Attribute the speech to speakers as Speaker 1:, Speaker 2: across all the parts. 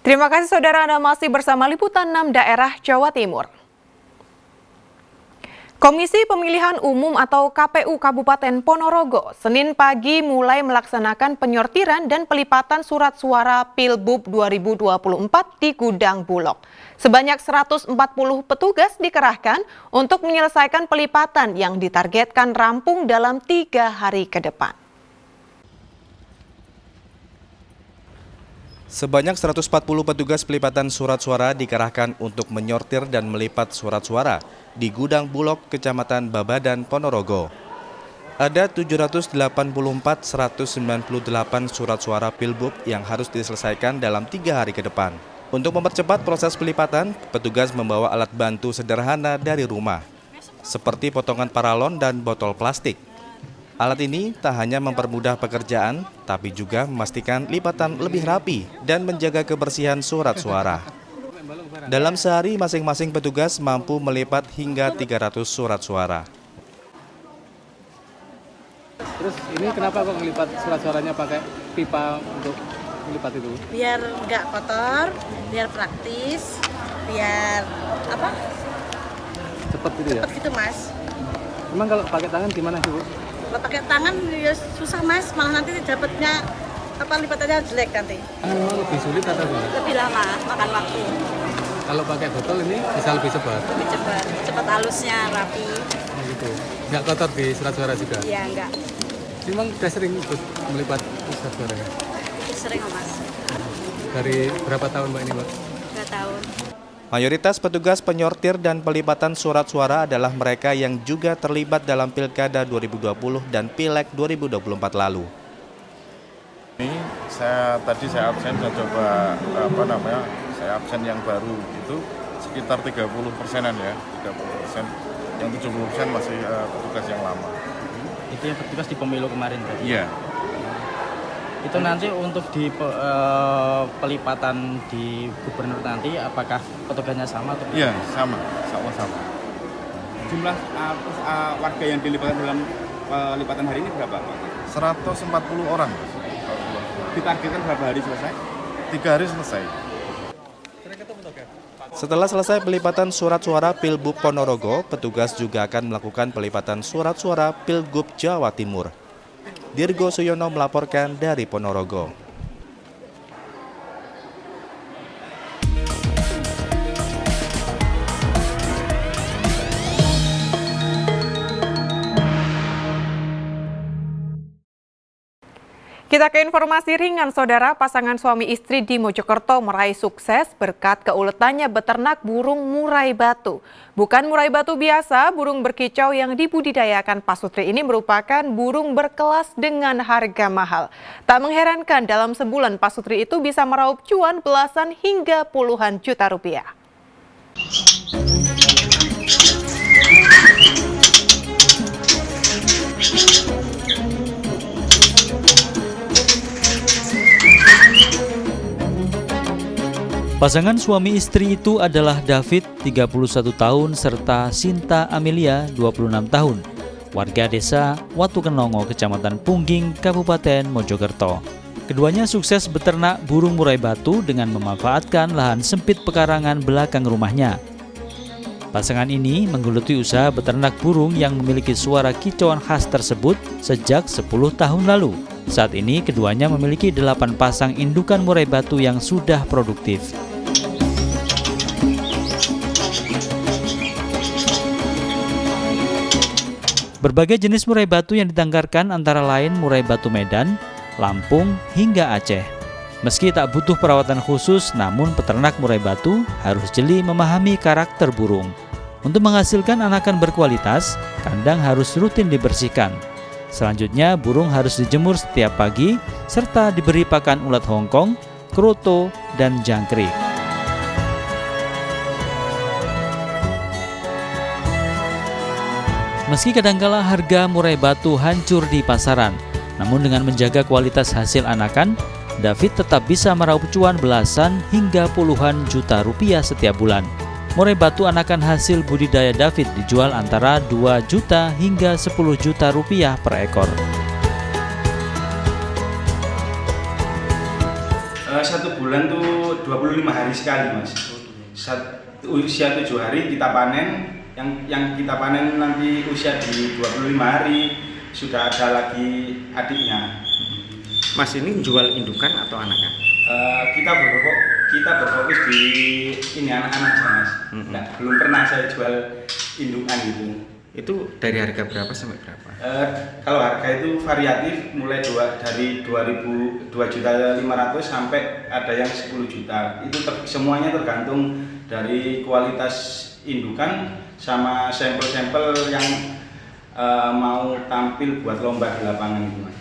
Speaker 1: Terima kasih saudara, Anda masih bersama Liputan 6 Daerah Jawa Timur. Komisi Pemilihan Umum atau KPU Kabupaten Ponorogo Senin pagi mulai melaksanakan penyortiran dan pelipatan surat suara Pilbub 2024 di Gudang Bulog. Sebanyak 140 petugas dikerahkan untuk menyelesaikan pelipatan yang ditargetkan rampung dalam 3 hari ke depan.
Speaker 2: Sebanyak 140 petugas pelipatan surat suara dikerahkan untuk menyortir dan melipat surat suara di Gudang Bulog, Kecamatan Babadan, Ponorogo. Ada 784.198 surat suara Pilbub yang harus diselesaikan dalam 3 hari ke depan. Untuk mempercepat proses pelipatan, petugas membawa alat bantu sederhana dari rumah, seperti potongan paralon dan botol plastik. Alat ini tak hanya mempermudah pekerjaan, tapi juga memastikan lipatan lebih rapi dan menjaga kebersihan surat suara. Dalam sehari, masing-masing petugas mampu melipat hingga 300 surat suara.
Speaker 3: Terus ini kenapa kok ngelipat surat suaranya pakai pipa untuk melipat itu?
Speaker 4: Biar nggak kotor, biar praktis, biar apa?
Speaker 3: Cepet gitu ya?
Speaker 4: Cepet gitu mas.
Speaker 3: Emang kalau pakai tangan gimana sih Bu?
Speaker 4: Kalau pakai tangan ya susah mas, malah nanti dapatnya lipatannya jelek nanti.
Speaker 3: Memang lebih sulit atau gimana?
Speaker 4: Lebih lama, makan waktu.
Speaker 3: Kalau pakai botol ini bisa lebih cepat?
Speaker 4: Lebih cepat halusnya, rapi.
Speaker 3: Nah, gitu. Nggak kotor di surat suara juga?
Speaker 4: Iya enggak.
Speaker 3: Memang udah sering ikut melipat surat suaranya?
Speaker 4: Sering mas.
Speaker 3: Dari berapa tahun Mbak ini Mbak?
Speaker 4: 2 tahun.
Speaker 2: Mayoritas petugas penyortir dan pelipatan surat suara adalah mereka yang juga terlibat dalam Pilkada 2020 dan Pileg 2024 lalu.
Speaker 5: Ini saya absen, saya coba saya absen yang baru itu sekitar 30%-an ya, 30%. Yang 70% masih petugas yang lama.
Speaker 6: Itu yang petugas di pemilu kemarin tadi?
Speaker 5: Iya.
Speaker 6: Itu nanti untuk di pelipatan di gubernur nanti, apakah petugasnya sama atau
Speaker 5: Iya, sama-sama.
Speaker 7: Jumlah warga yang dilibatkan dalam pelipatan hari ini berapa Pak?
Speaker 5: 140 orang.
Speaker 7: Ditargetkan berapa hari selesai?
Speaker 5: 3 hari selesai.
Speaker 2: Setelah selesai pelipatan surat suara Pilbub Ponorogo, petugas juga akan melakukan pelipatan surat suara Pilgub Jawa Timur. Dirgo Suyono melaporkan dari Ponorogo.
Speaker 1: Kita ke informasi ringan, saudara. Pasangan suami istri di Mojokerto meraih sukses berkat keuletannya beternak burung murai batu. Bukan murai batu biasa, burung berkicau yang dibudidayakan Pak Sutri ini merupakan burung berkelas dengan harga mahal. Tak mengherankan, dalam sebulan Pak Sutri itu bisa meraup cuan belasan hingga puluhan juta rupiah.
Speaker 8: Pasangan suami istri itu adalah David, 31 tahun, serta Sinta Amelia, 26 tahun, warga desa Watukenongo, Kecamatan Pungging, Kabupaten Mojokerto. Keduanya sukses beternak burung murai batu dengan memanfaatkan lahan sempit pekarangan belakang rumahnya. Pasangan ini menggeluti usaha beternak burung yang memiliki suara kicauan khas tersebut sejak 10 tahun lalu. Saat ini keduanya memiliki 8 pasang indukan murai batu yang sudah produktif. Berbagai jenis murai batu yang ditangkarkan antara lain murai batu Medan, Lampung, hingga Aceh. Meski tak butuh perawatan khusus, namun peternak murai batu harus jeli memahami karakter burung. Untuk menghasilkan anakan berkualitas, kandang harus rutin dibersihkan. Selanjutnya, burung harus dijemur setiap pagi, serta diberi pakan ulat Hongkong, kroto, dan jangkrik. Meski kadangkala harga murai batu hancur di pasaran, namun dengan menjaga kualitas hasil anakan, David tetap bisa meraup cuan belasan hingga puluhan juta rupiah setiap bulan. Murai batu anakan hasil budidaya David dijual antara 2 juta hingga 10 juta rupiah per ekor.
Speaker 9: 1 bulan tuh 25 hari sekali, Mas. Usia 7 hari kita panen, yang kita panen nanti usia di 25 hari sudah ada lagi adiknya.
Speaker 6: Mas ini jual indukan atau anakan?
Speaker 9: Kita berfokus di ini anak-anak aja, Mas. Belum pernah saya jual indukan gitu.
Speaker 6: Itu dari harga berapa sampai berapa?
Speaker 9: Kalau harga itu variatif, mulai dari 2.500.000 sampai ada yang 10 juta. Itu semuanya tergantung dari kualitas indukan sama sampel-sampel yang mau tampil buat lomba di lapangan itu, Mas.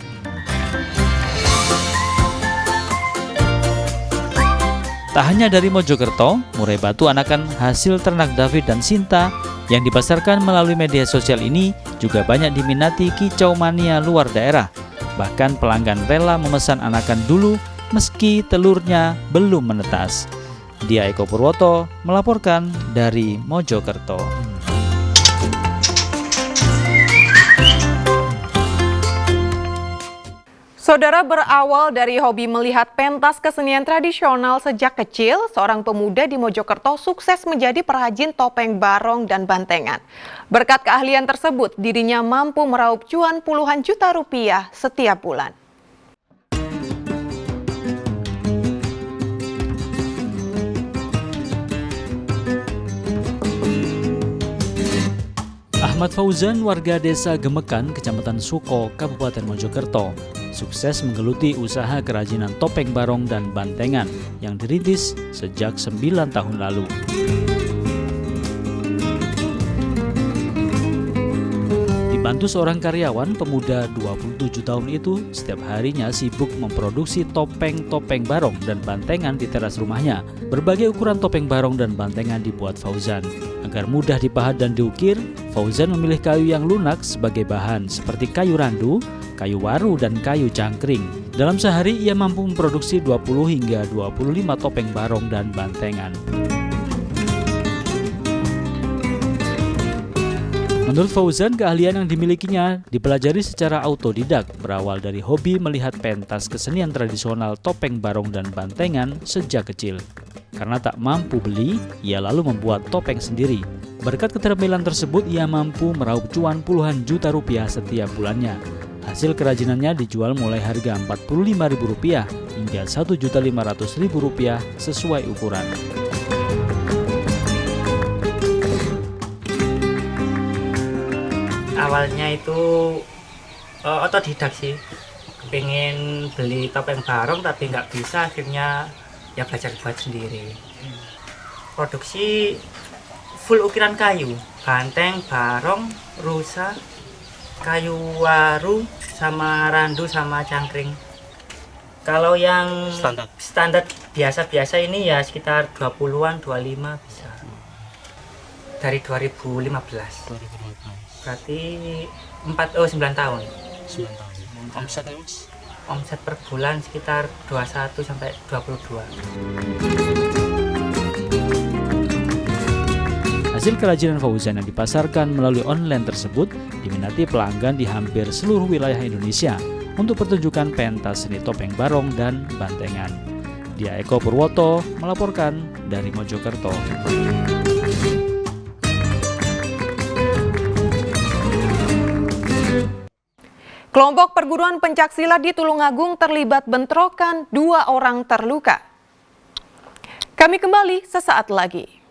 Speaker 8: Tak hanya dari Mojokerto, murai batu anakan hasil ternak David dan Sinta yang dipasarkan melalui media sosial ini juga banyak diminati kicau mania luar daerah. Bahkan pelanggan rela memesan anakan dulu meski telurnya belum menetas. Dia Eko Purwoto melaporkan dari Mojokerto.
Speaker 1: Saudara, berawal dari hobi melihat pentas kesenian tradisional sejak kecil, seorang pemuda di Mojokerto sukses menjadi perajin topeng barong dan bantengan. Berkat keahlian tersebut, dirinya mampu meraup cuan puluhan juta rupiah setiap bulan.
Speaker 8: Ahmad Fauzan, warga desa Gemekan, Kecamatan Suko, Kabupaten Mojokerto, sukses menggeluti usaha kerajinan topeng barong dan bantengan yang dirintis sejak 9 tahun lalu. Dibantu seorang karyawan, pemuda 27 tahun itu setiap harinya sibuk memproduksi topeng-topeng barong dan bantengan di teras rumahnya. Berbagai ukuran topeng barong dan bantengan dibuat Fauzan. Agar mudah dipahat dan diukir, Fauzan memilih kayu yang lunak sebagai bahan seperti kayu randu, kayu waru, dan kayu cangkring. Dalam sehari ia mampu memproduksi 20 hingga 25 topeng barong dan bantengan. Menurut Fauzan, keahlian yang dimilikinya dipelajari secara autodidak, berawal dari hobi melihat pentas kesenian tradisional topeng barong dan bantengan sejak kecil. Karena tak mampu beli, ia lalu membuat topeng sendiri. Berkat keterampilan tersebut, ia mampu meraup cuan puluhan juta rupiah setiap bulannya. Hasil kerajinannya dijual mulai harga Rp45.000 hingga Rp1.500.000 sesuai ukuran.
Speaker 10: Awalnya itu otodidak sih, pengen beli topeng barong tapi nggak bisa, akhirnya ya belajar buat sendiri. Produksi full ukiran kayu, banteng, barong, rusa, kayu waru, sama randu, sama cangkring. Kalau yang standar biasa-biasa ini ya sekitar 20-an, 25 bisa. Dari 2015. Berarti 9 tahun. 9 tahun. Omset per bulan sekitar 21 sampai 22.
Speaker 8: Hasil kerajinan Fauzan yang dipasarkan melalui online tersebut diminati pelanggan di hampir seluruh wilayah Indonesia untuk pertunjukan pentas seni topeng barong dan bantengan. Dia Eko Purwoto melaporkan dari Mojokerto.
Speaker 1: Kelompok perguruan pencaksilat di Tulungagung terlibat bentrokan, 2 orang terluka. Kami kembali sesaat lagi.